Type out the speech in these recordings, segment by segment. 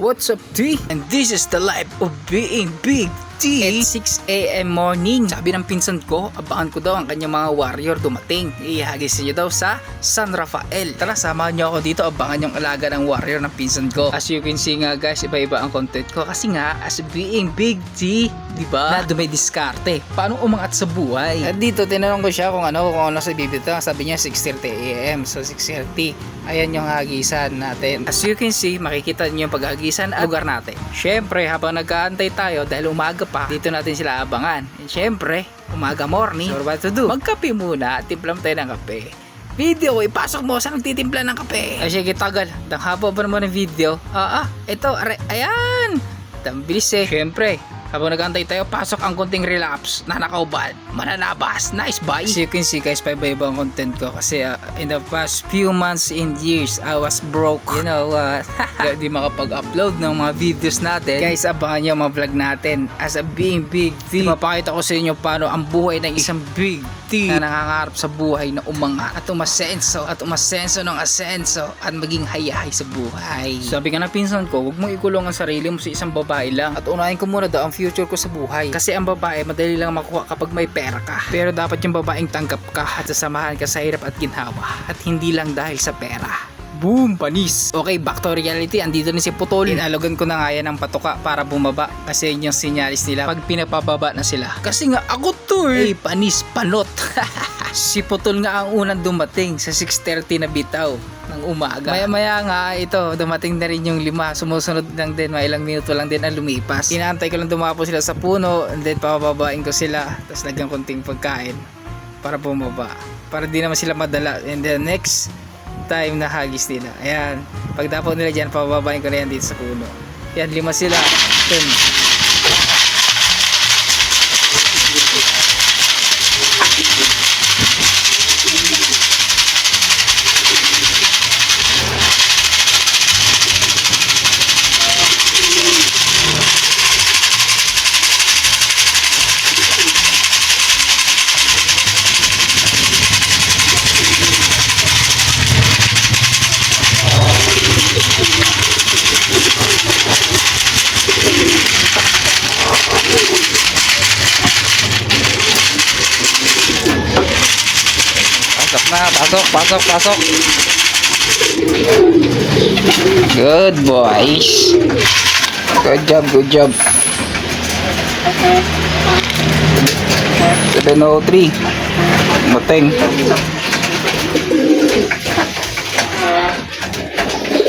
What's up, T? And this is the life of being Big T. At 6 AM morning, sabi ng pinsan ko, abangan ko daw ang kanyang mga warrior dumating. Ihagisin niyo daw sa San Rafael. Tara, samahan niyo ako dito, abangan yung alaga ng warrior ng pinsan ko. As you can see nga guys, iba-iba ang content ko. Kasi nga, as being Big T, diba? Na dumidiskarte. Paano umangat sa buhay? At dito, tinanong ko siya kung ano sa bibito. Sabi niya 6:30 AM. So 6:30, ayan yung hagisan natin. As you can see, makikita niyo yung paghagisan at lugar natin. Syempre, habang nag-aantay tayo dahil umaga pa, dito natin sila abangan. And syempre, umaga morning, so what to do? Magkape muna at timplam tayo ng kape. Video, ipasok mo sa nagtitimpla ng kape. Ay sige, tagal. Haba pa naman ng video. Ito, ayan. Bilis eh. Syempre, habang nag-antay tayo, pasok ang konting relapse na nakaubad, mananabas, nice bye. As you can see guys, paiba-iba ang content ko kasi in the past few months and years, I was broke. You know what? Di makapag-upload ng mga videos natin. Guys, abangan nyo mga vlog natin as a being Big T. Mapakita ko sa inyo paano ang buhay ng isang Big T na nangangarap sa buhay na umangat at umasenso ng asenso at maging hayahay sa buhay. Sabi nga ng pinsan ko, huwag mong ikulong ang sarili mo sa isang babae lang at unahin ko muna daw ang future ko sa buhay. Kasi ang babae madali lang makuha kapag may pera ka. Pero dapat yung babaeng tanggap ka at sasamahan ka sa hirap at ginhawa at hindi lang dahil sa pera. Boom! Panis! Okay, back to reality. Andito ni si Putol. Inalogan ko na nga yan ng patuka para bumaba. Kasi yun yung sinyalis nila pag pinapababa na sila. Kasi nga ako to eh! Panis! Panot! Si Putol nga ang unang dumating sa 6:30 na bitaw ng umaga. Maya nga ito, dumating na rin yung 5. Sumusunod lang din, may ilang minuto lang din ang lumipas. Inaantay ko lang dumapo sila sa puno and then pababain ko sila. Tapos lagyan konting pagkain para bumaba. Para di naman sila madala. And then next time na hagis nila. Ayan. Pagdapo nila dyan, pababain ko na yan dito sa puno. Yan, 5 sila. 10. Pasok. Good boys. Good job. 7:03. Mateng.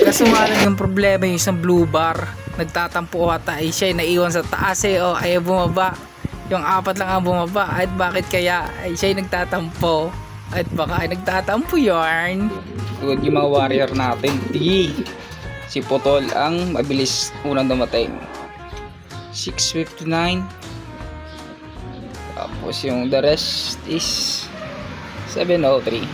Kaso malang yung problema yung isang blue bar. Nagtatampo ata ay siya naiwan sa taas o ayaw bumaba. Yung 4 lang ang bumaba. At bakit kaya ay siya nagtatampo? At baka ay nagtatampo yarn. Good yung mga warrior natin. Si Putol ang mabilis unang dumating. 6:59. Tapos yung the rest is 7:03.